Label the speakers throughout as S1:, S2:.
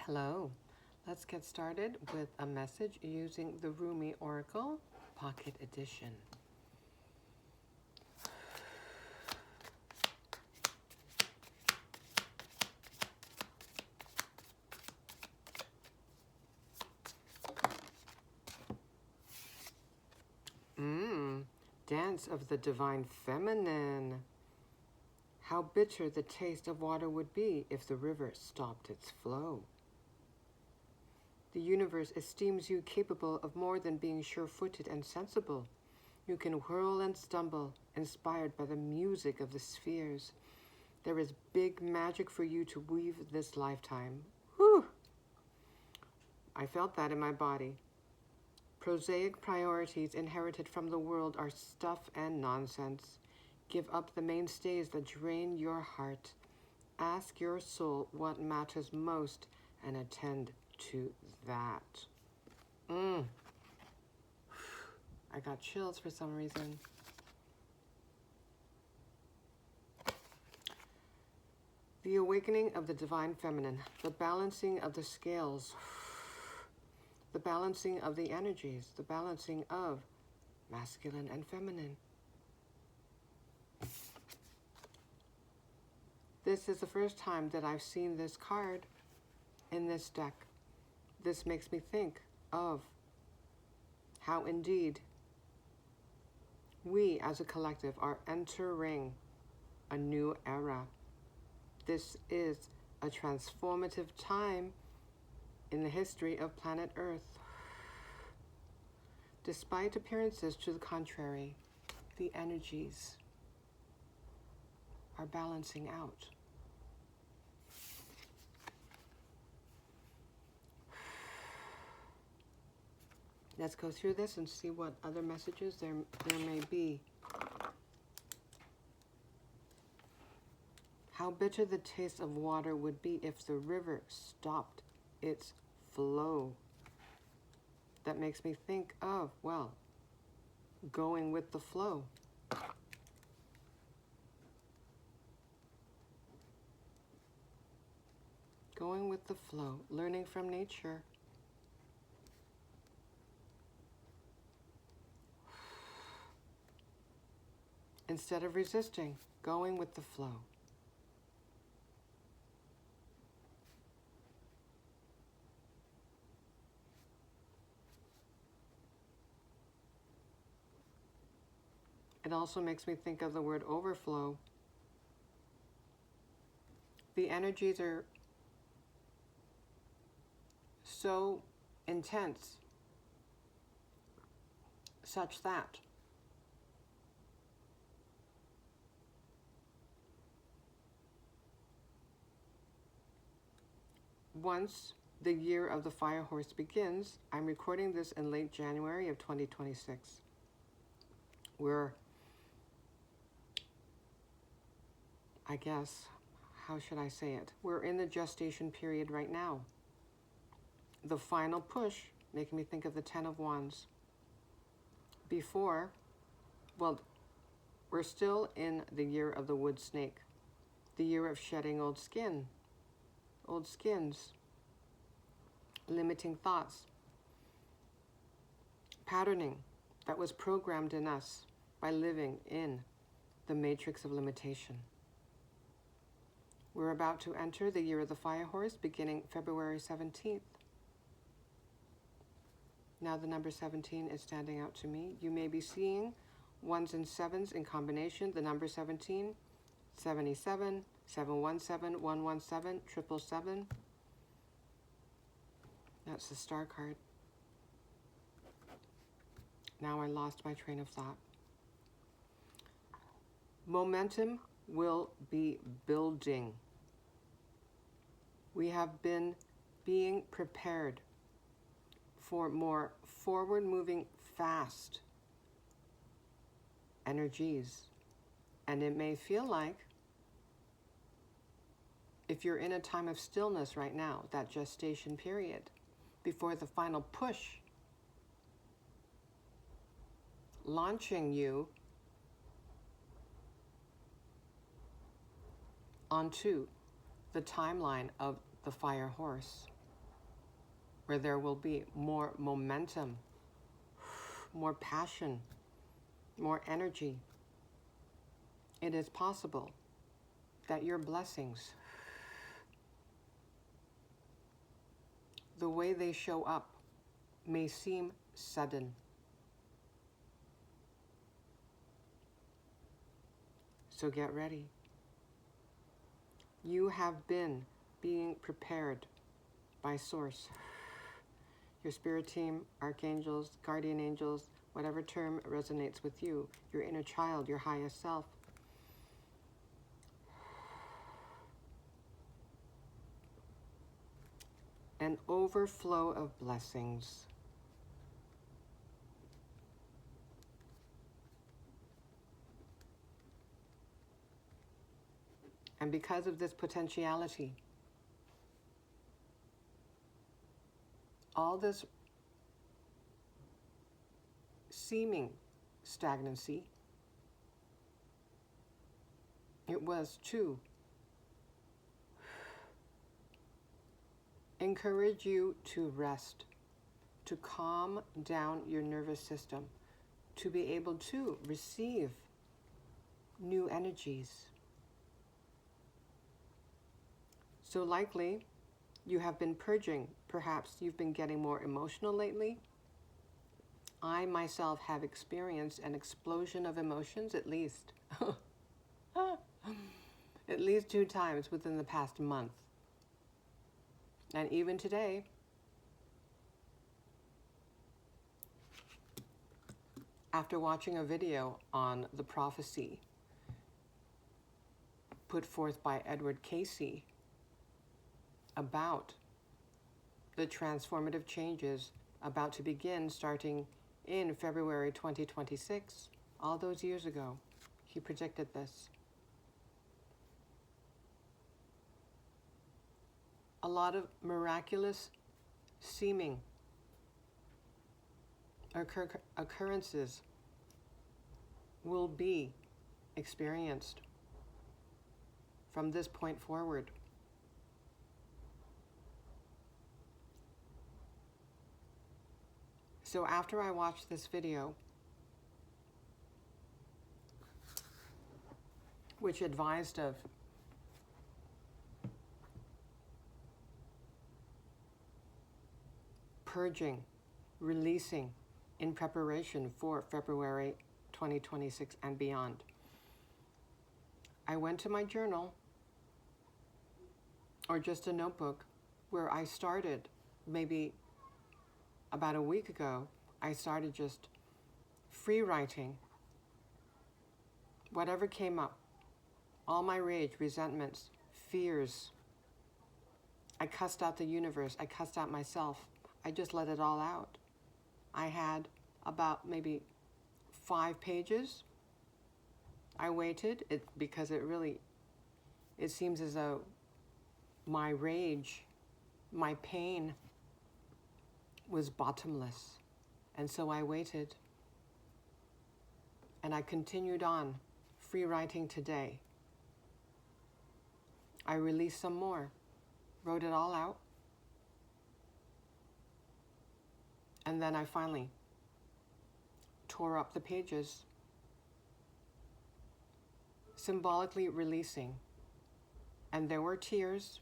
S1: Hello. Let's get started with a message using the Rumi Oracle Pocket Edition. Dance of the Divine Feminine. How bitter the taste of water would be if the river stopped its flow. The universe esteems you capable of more than being sure-footed and sensible. You can whirl and stumble, inspired by the music of the spheres. There is big magic for you to weave this lifetime. Whew! I felt that in my body. Prosaic priorities inherited from the world are stuff and nonsense. Give up the mainstays that drain your heart. Ask your soul what matters most and attend to that. I got chills for some reason. The awakening of the divine feminine, the balancing of the scales, the balancing of the energies, the balancing of masculine and feminine. This is the first time that I've seen this card in this deck. This makes me think of how indeed we as a collective are entering a new era. This is a transformative time in the history of planet Earth. Despite appearances to the contrary, the energies are balancing out. Let's go through this and see what other messages there may be. How bitter the taste of water would be if the river stopped its flow. That makes me think of, well, going with the flow. Going with the flow, learning from nature. Instead of resisting, going with the flow. It also makes me think of the word overflow. The energies are so intense, such that once the year of the fire horse begins, I'm recording this in late January of 2026. I guess, how should I say it? We're in the gestation period right now. The final push, making me think of the 10 of Wands. Before, well, we're still in the year of the wood snake, the year of shedding old skins, limiting thoughts, patterning that was programmed in us by living in the matrix of limitation. We're about to enter the year of the fire horse beginning February 17th. Now the number 17 is standing out to me. You may be seeing 1s and 7s in combination. The number 17, 77, 717, 117, 777. That's the star card. Now I lost my train of thought. Momentum will be building. We have been being prepared for more forward-moving, fast energies. And it may feel like, if you're in a time of stillness right now, that gestation period, before the final push, launching you onto the timeline of the fire horse. where there will be more momentum, more passion, more energy. It is possible that your blessings, the way they show up, may seem sudden. So get ready. You have been being prepared by Source. Your spirit team, archangels, guardian angels, whatever term resonates with you, your inner child, your highest self. An overflow of blessings. And because of this potentiality, all this seeming stagnancy, it was to encourage you to rest, to calm down your nervous system, to be able to receive new energies. So likely, you have been purging. Perhaps you've been getting more emotional lately. I myself have experienced an explosion of emotions at least. At least 2 times within the past month. And even today, after watching a video on the prophecy put forth by Edgar Cayce about the transformative changes about to begin starting in February 2026, all those years ago, he predicted this. A lot of miraculous seeming occurrences will be experienced from this point forward. So after I watched this video, which advised of purging, releasing in preparation for February 2026 and beyond, I went to my journal, or just a notebook, where I started maybe about a week ago. I started just free writing whatever came up, all my rage, resentments, fears. I cussed out the universe, I cussed out myself. I just let it all out. I had about maybe 5 pages. I waited because it seems as though my rage, my pain was bottomless. And so I waited. And I continued on free writing today. I released some more, wrote it all out. And then I finally tore up the pages, symbolically releasing. And there were tears.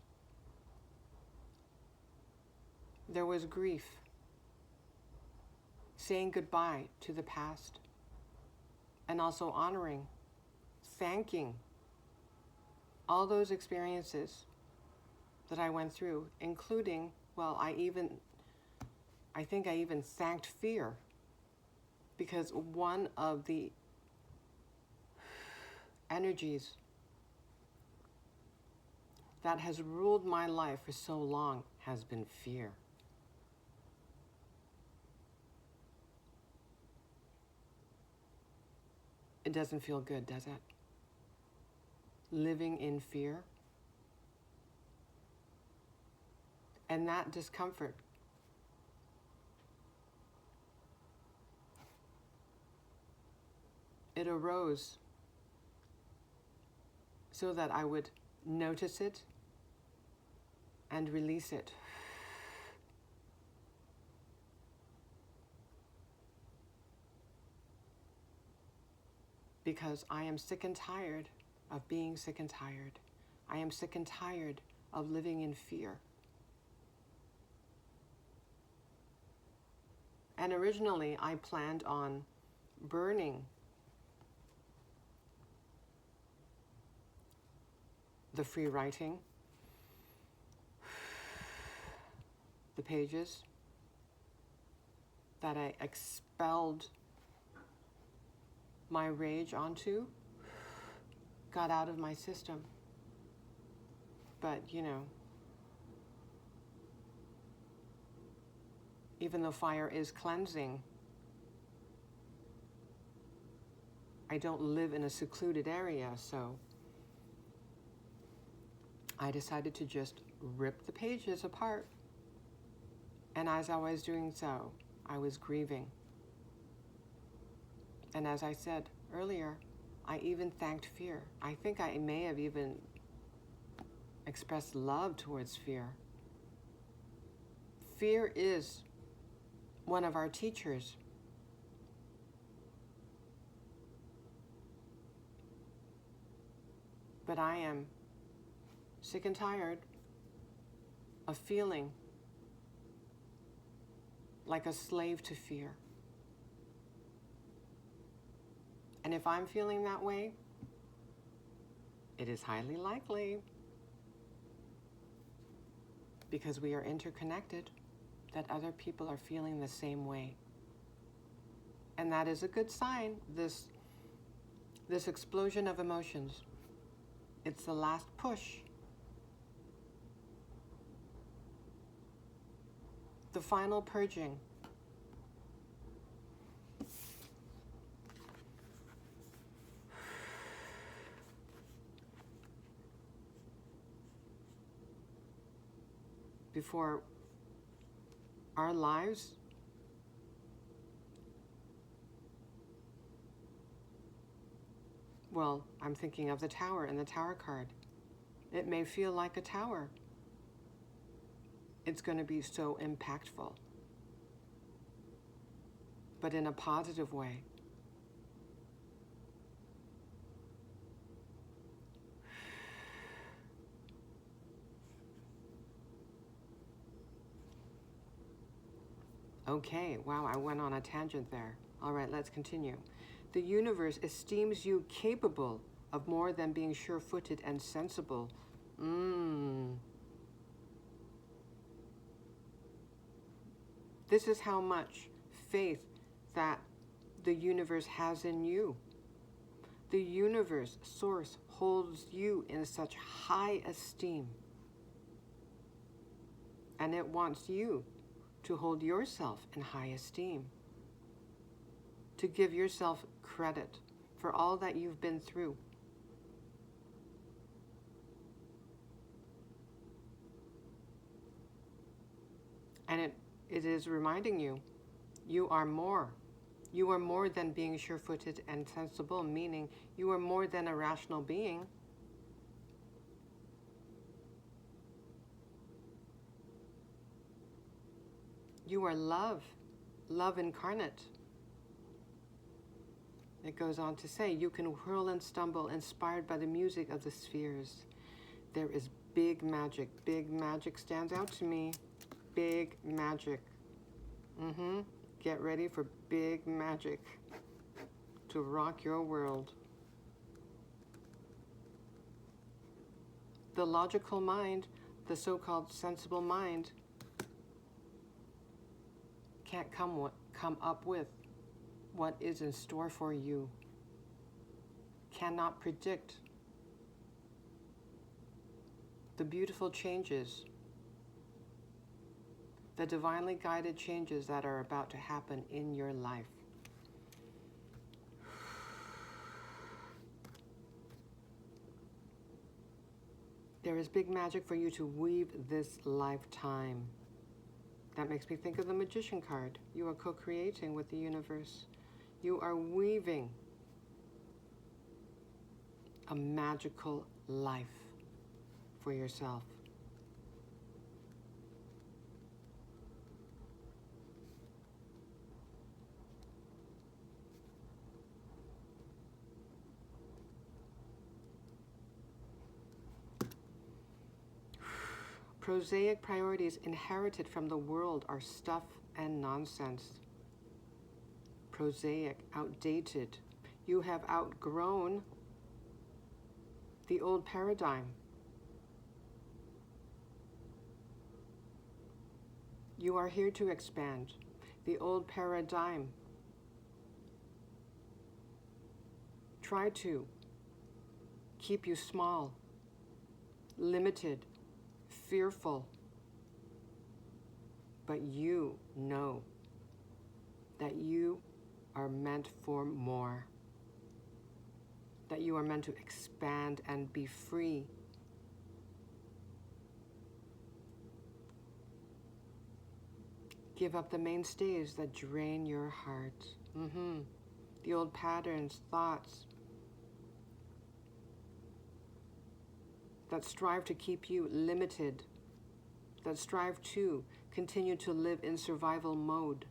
S1: There was grief, saying goodbye to the past, and also honoring, thanking all those experiences that I went through, including, well, I think I even thanked fear, because one of the energies that has ruled my life for so long has been fear. It doesn't feel good, does it? Living in fear. And that discomfort it arose so that I would notice it and release it. because I am sick and tired of being sick and tired. I am sick and tired of living in fear. And originally I planned on burning the free writing, the pages that I expelled my rage onto, got out of my system. But, even though fire is cleansing, I don't live in a secluded area, so I decided to just rip the pages apart. And as I was doing so, I was grieving. And as I said earlier, I even thanked fear. I think I may have even expressed love towards fear. Fear is one of our teachers. But I am sick and tired of feeling like a slave to fear. And if I'm feeling that way, it is highly likely, because we are interconnected, that other people are feeling the same way. And that is a good sign, this explosion of emotions. It's the last push. The final purging. Before our lives well, I'm thinking of the tower and the tower card. It may feel like a tower. It's going to be so impactful, but in a positive way. Okay, wow, I went on a tangent there. All right, let's continue. The universe esteems you capable of more than being sure-footed and sensible. This is how much faith that the universe has in you. The universe, source, holds you in such high esteem. And it wants you to hold yourself in high esteem. To give yourself credit for all that you've been through. And it is reminding you, you are more. You are more than being sure-footed and sensible, meaning you are more than a rational being. You are love, love incarnate. It goes on to say, you can whirl and stumble, inspired by the music of the spheres. There is big magic. Big magic stands out to me. Big magic. Get ready for big magic to rock your world. The logical mind, the so-called sensible mind, can't come up with what is in store for you. Cannot predict the beautiful changes, the divinely guided changes that are about to happen in your life. There is big magic for you to weave this lifetime. That makes me think of the Magician card. You are co-creating with the universe. You are weaving a magical life for yourself. Prosaic priorities inherited from the world are stuff and nonsense. Prosaic, outdated. You have outgrown the old paradigm. You are here to expand. The old paradigm. Try to keep you small, limited, fearful. But you know that you are meant for more, that you are meant to expand and be free. Give up the mainstays that drain your heart. The old patterns, thoughts that strive to keep you limited, that strive to continue to live in survival mode.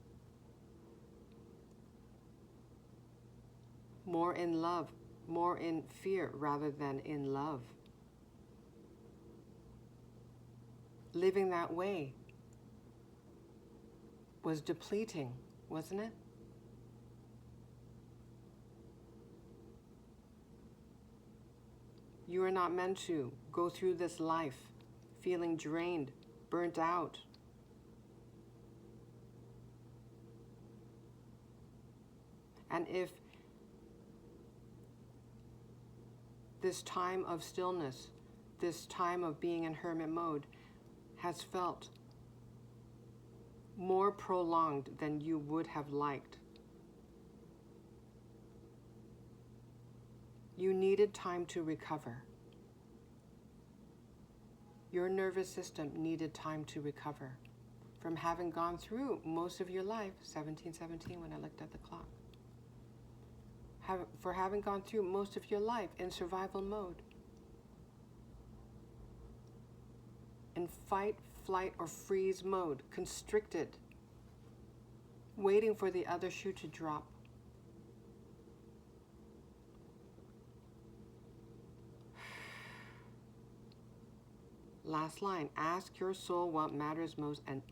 S1: More in love, more in fear rather than in love. Living that way was depleting, wasn't it? You are not meant to go through this life feeling drained, burnt out. And if this time of stillness, this time of being in hermit mode has felt more prolonged than you would have liked, you needed time to recover. Your nervous system needed time to recover from having gone through most of your life, 1717 when I looked at the clock, for having gone through most of your life in survival mode, in fight, flight, or freeze mode, constricted, waiting for the other shoe to drop. Last line, ask your soul what matters most and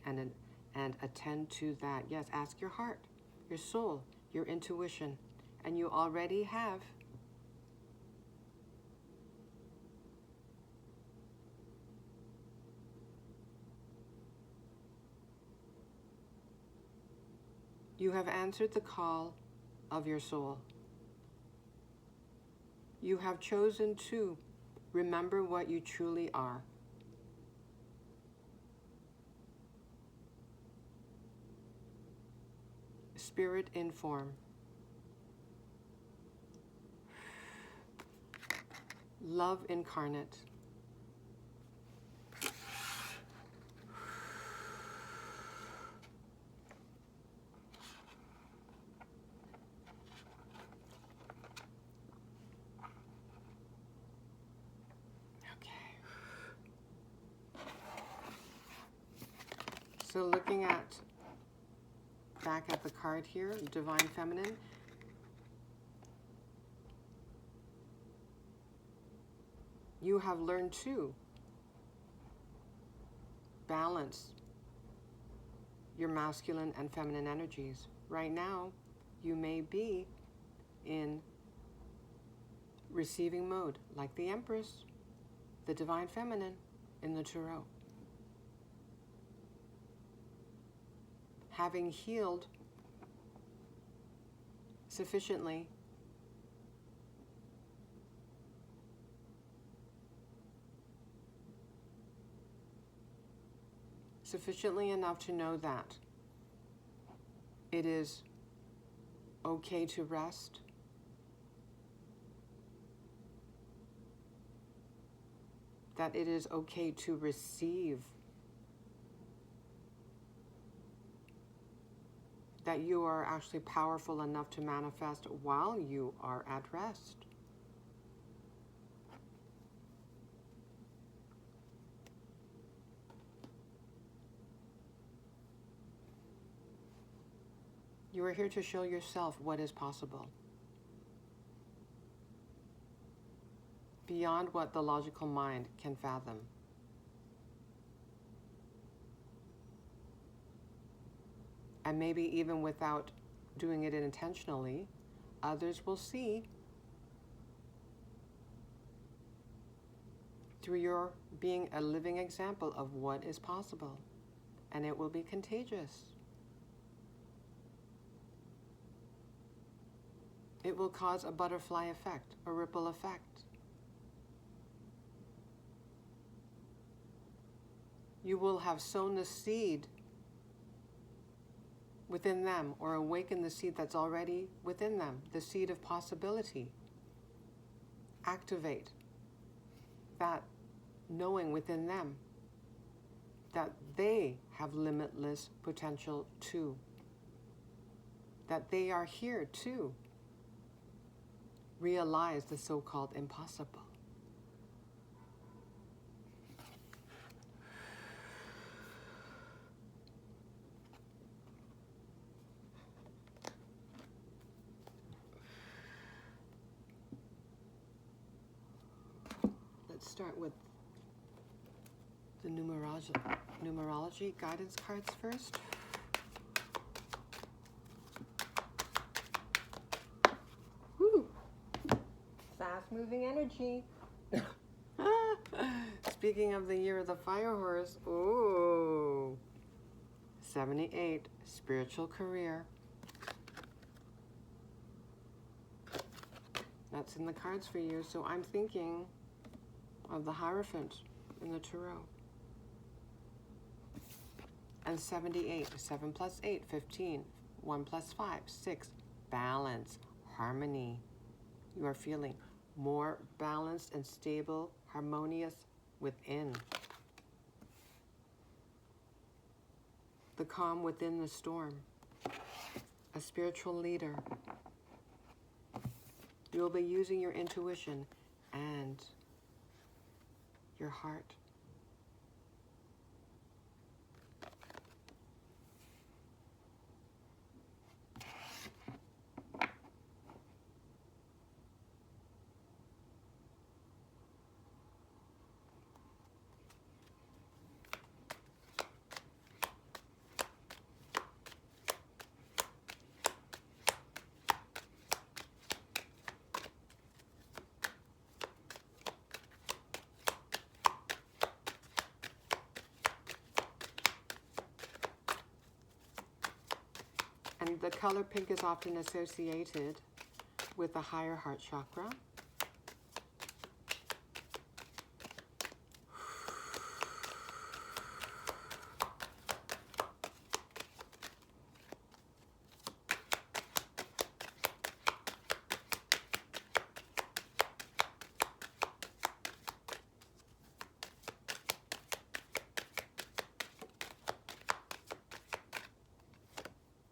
S1: attend to that. Yes, ask your heart, your soul, your intuition, and you already have. You have answered the call of your soul. You have chosen to remember what you truly are. Spirit in form. Love incarnate. So looking back at the card here, Divine Feminine, you have learned to balance your masculine and feminine energies. Right now, you may be in receiving mode, like the Empress, the Divine Feminine in the Tarot. Having healed sufficiently enough to know that it is okay to rest, that it is okay to receive, that you are actually powerful enough to manifest while you are at rest. You are here to show yourself what is possible, beyond what the logical mind can fathom. and maybe even without doing it intentionally, others will see through your being a living example of what is possible, and it will be contagious. It will cause a butterfly effect, a ripple effect. You will have sown the seed within them, or awaken the seed that's already within them, the seed of possibility. Activate that knowing within them that they have limitless potential too, that they are here to realize the so-called impossible. Let's start with the numerology guidance cards first. Woo! Fast-moving energy. Speaking of the year of the fire horse, ooh, 78, spiritual career. That's in the cards for you, so I'm thinking of the Hierophant in the Tarot. And 78, 7 plus 8, 15, 1 plus 5, 6, balance, harmony. You are feeling more balanced and stable, harmonious within. The calm within the storm. A spiritual leader. You will be using your intuition and your heart. And the color pink is often associated with the higher heart chakra.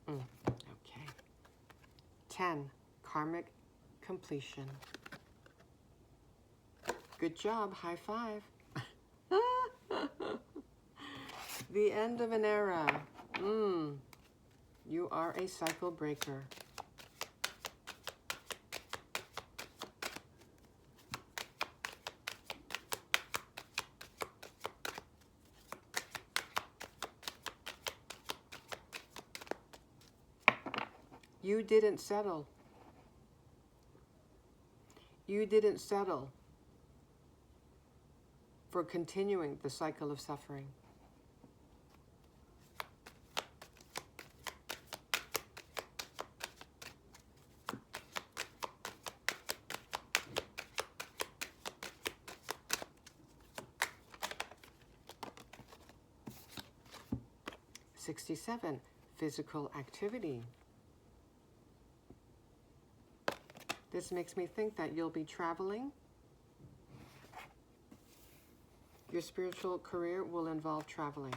S1: Okay. 10, karmic completion. Good job, high five. The end of an era. You are a cycle breaker. You didn't settle. You didn't settle for continuing the cycle of suffering. '67, physical activity. This makes me think that you'll be traveling. Your spiritual career will involve traveling.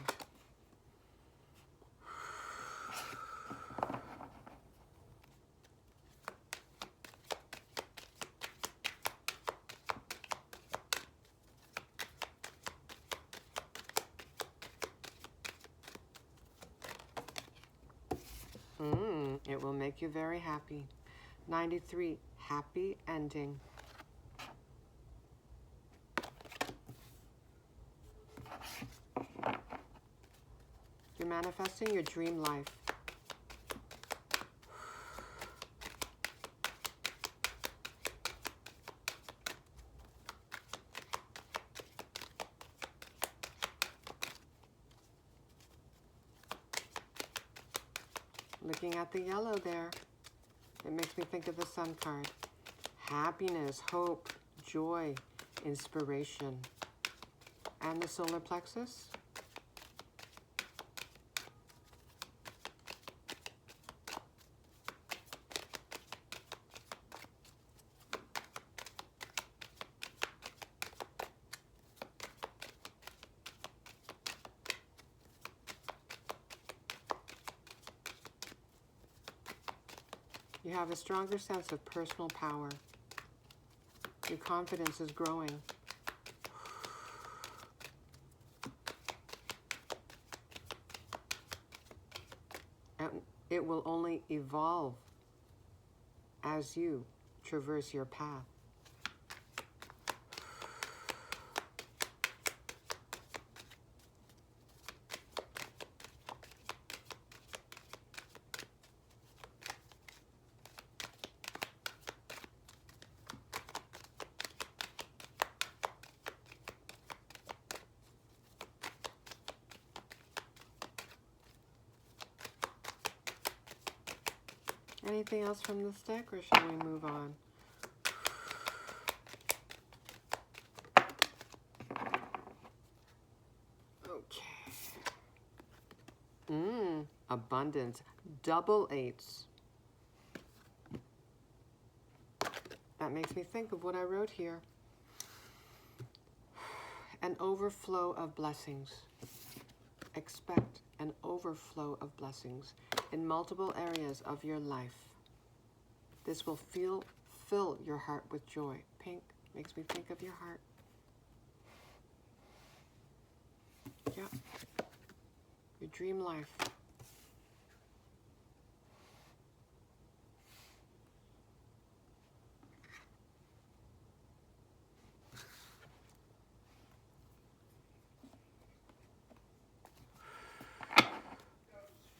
S1: It will make you very happy. 93, happy ending. You're manifesting your dream life. Looking at the yellow there, it makes me think of the Sun card. Happiness, hope, joy, inspiration. And the solar plexus. You have a stronger sense of personal power. Your confidence is growing. And it will only evolve as you traverse your path. Anything else from this deck, or shall we move on? Okay. Abundance. Double eights. That makes me think of what I wrote here. An overflow of blessings. Expect an overflow of blessings in multiple areas of your life. This will fill your heart with joy. Pink makes me think of your heart. Yeah. Your dream life.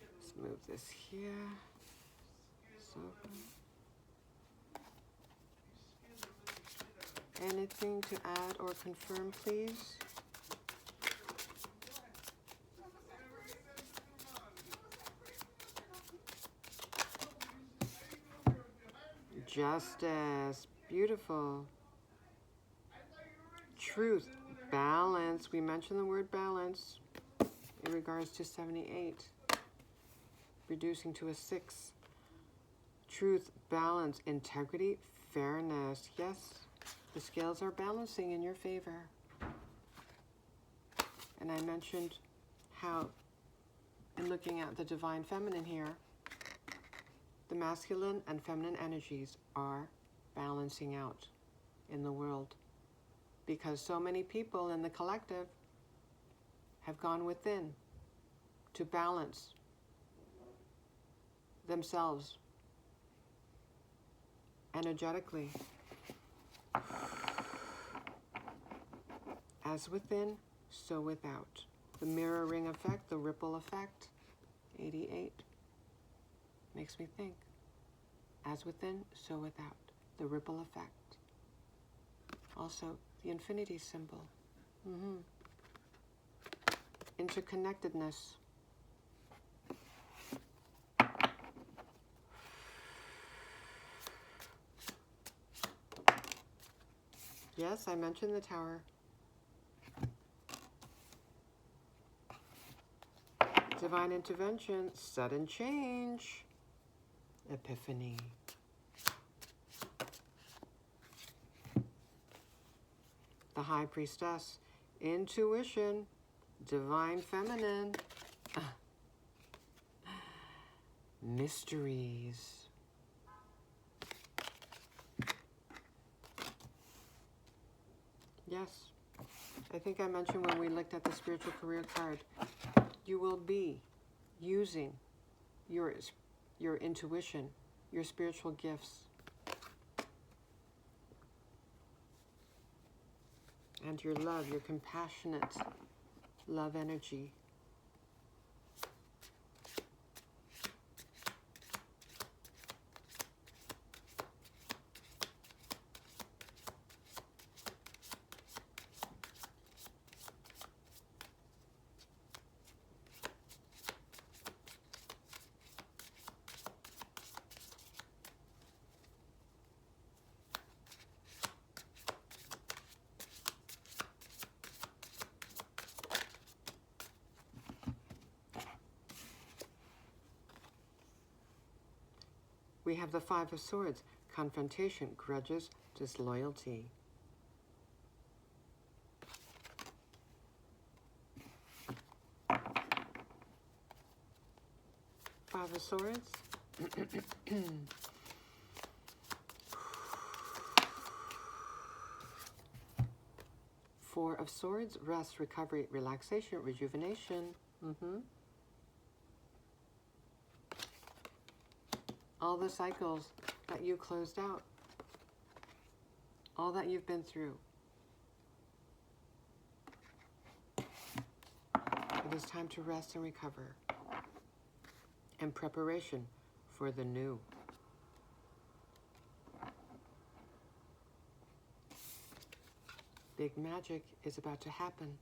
S1: Let's move this here. So, anything to add or confirm, please? Justice. Beautiful. Truth. Balance. We mentioned the word balance in regards to 78. Reducing to a 6. Truth, balance, integrity, fairness. Yes, the scales are balancing in your favor. And I mentioned how, in looking at the divine feminine here, the masculine and feminine energies are balancing out in the world. Because so many people in the collective have gone within to balance themselves energetically. As within, so without. The mirroring effect, the ripple effect, 88, makes me think. As within, so without. The ripple effect. Also, the infinity symbol. Interconnectedness. Yes, I mentioned the tower. Divine intervention, sudden change, epiphany. The High Priestess, intuition, divine feminine, mysteries. Yes, I think I mentioned when we looked at the spiritual career card, you will be using your intuition, your spiritual gifts, and your love, your compassionate love energy. We have the Five of Swords, confrontation, grudges, disloyalty. Five of Swords. Four of Swords, rest, recovery, relaxation, rejuvenation. All the cycles that you closed out. All that you've been through. It is time to rest and recover. And preparation for the new. Big magic is about to happen.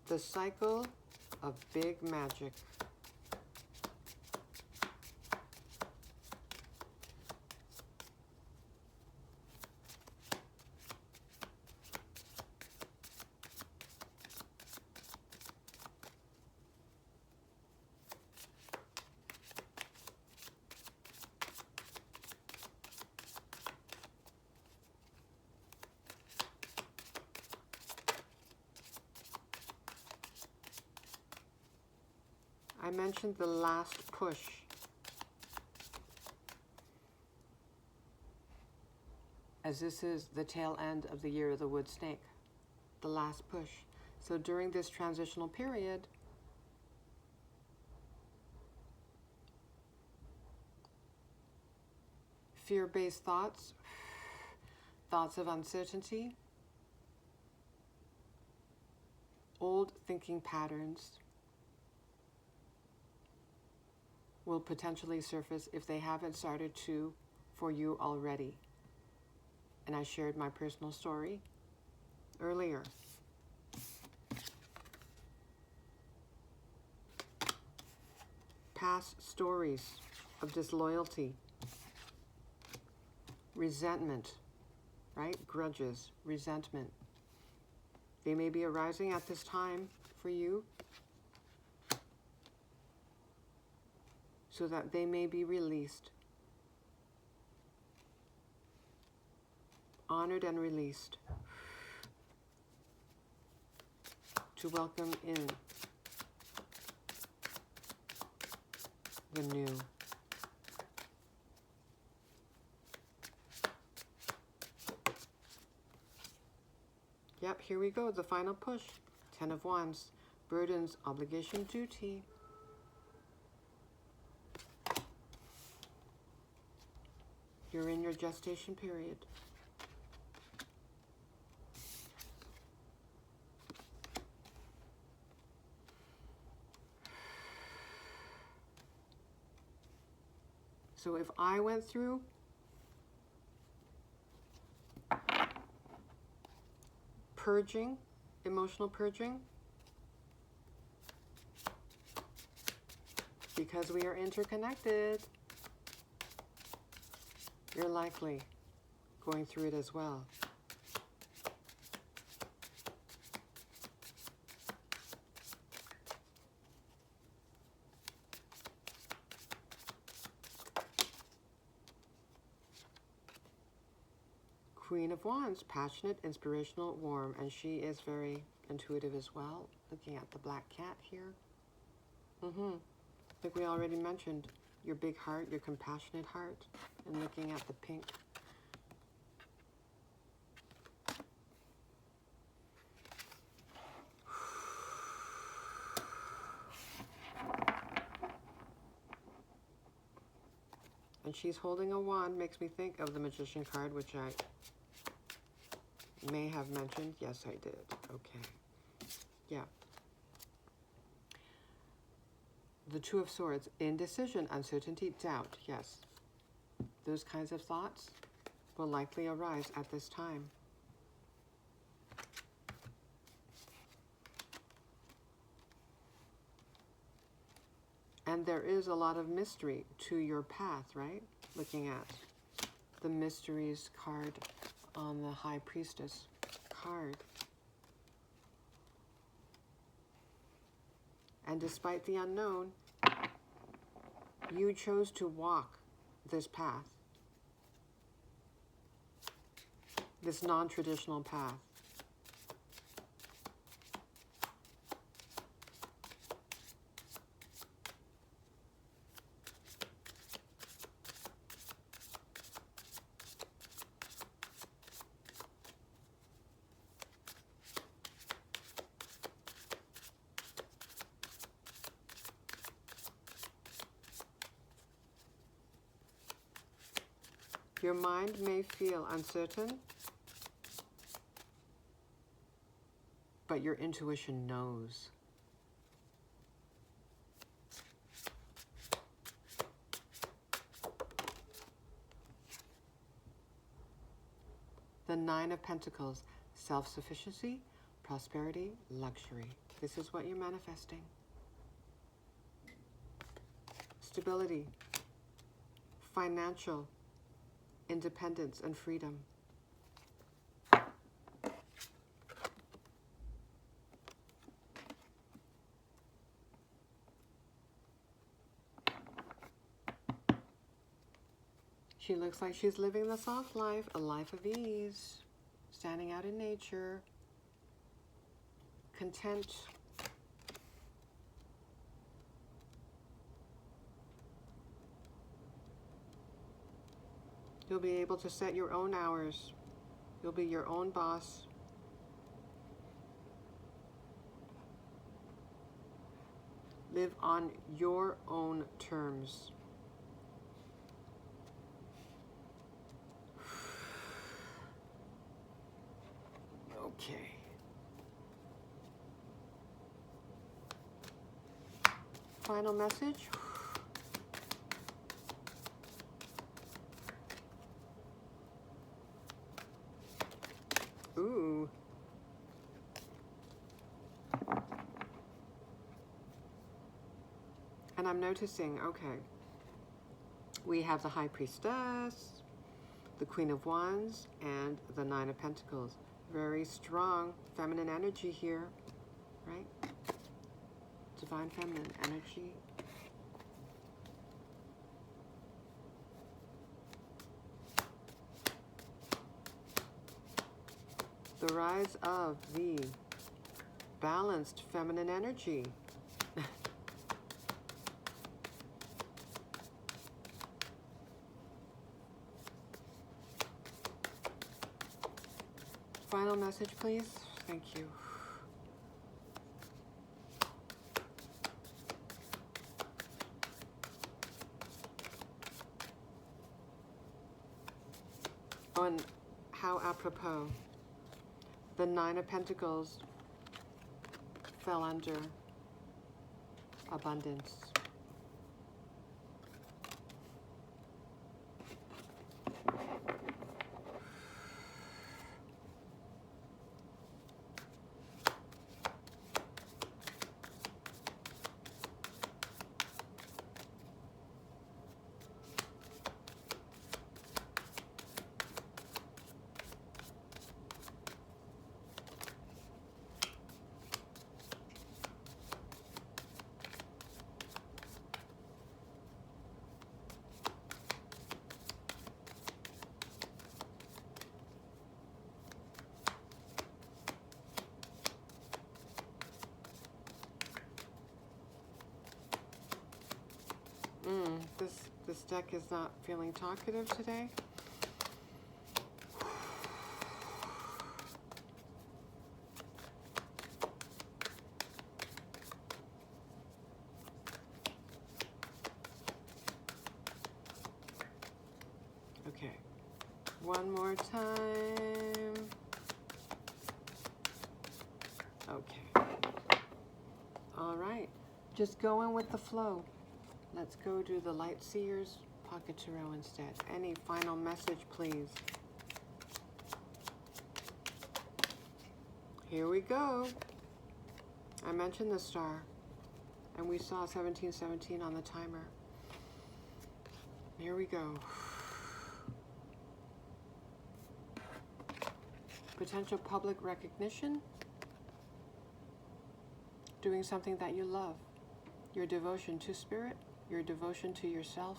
S1: The cycle of big magic. I mentioned the last push. As this is the tail end of the year of the wood snake. The last push. So during this transitional period, fear-based thoughts, thoughts of uncertainty, old thinking patterns will potentially surface if they haven't started to for you already. And I shared my personal story earlier. Past stories of disloyalty, resentment, right? Grudges, resentment. They may be arising at this time for you, so that they may be released, honored and released, to welcome in the new. Yep, here we go, the final push. 10 of Wands, burdens, obligation, duty. You're in your gestation period. So if I went through purging, emotional purging, because we are interconnected, you're likely going through it as well. Queen of Wands, passionate, inspirational, warm, and she is very intuitive as well. Looking at the black cat here. Like we already mentioned, your big heart, your compassionate heart, and looking at the pink. And she's holding a wand, makes me think of the Magician card, which I may have mentioned. Yes, I did. Okay. Yeah. The Two of Swords, indecision, uncertainty, doubt. Yes. Those kinds of thoughts will likely arise at this time. And there is a lot of mystery to your path, right? Looking at the mysteries card on the High Priestess card. And despite the unknown, you chose to walk this path, this non-traditional path. Your mind may feel uncertain, but your intuition knows. The Nine of Pentacles, self-sufficiency, prosperity, luxury. This is what you're manifesting. Stability, financial independence and freedom. She looks like she's living the soft life, a life of ease, standing out in nature, content. You'll be able to set your own hours. You'll be your own boss. Live on your own terms. Okay. Final message. Ooh. And I'm noticing, okay, we have the High Priestess, the Queen of Wands, and the Nine of Pentacles. Very strong feminine energy here, right? Divine feminine energy. The rise of the balanced feminine energy. Final message, please. Thank you. On how apropos, the Nine of Pentacles fell under abundance. This deck is not feeling talkative today. Okay, one more time. Okay. All right, just going with the flow. Let's go do the Light Seers Pocket Tarot instead. Any final message, please? Here we go. I mentioned the star, and we saw 1717 on the timer. Here we go. Potential public recognition. Doing something that you love. your devotion to spirit, your devotion to yourself.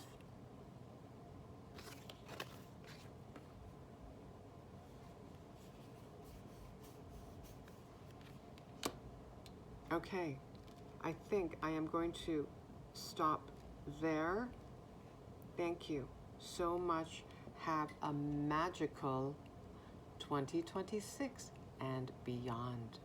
S1: Okay, I think I am going to stop there. Thank you so much. Have a magical 2026 and beyond.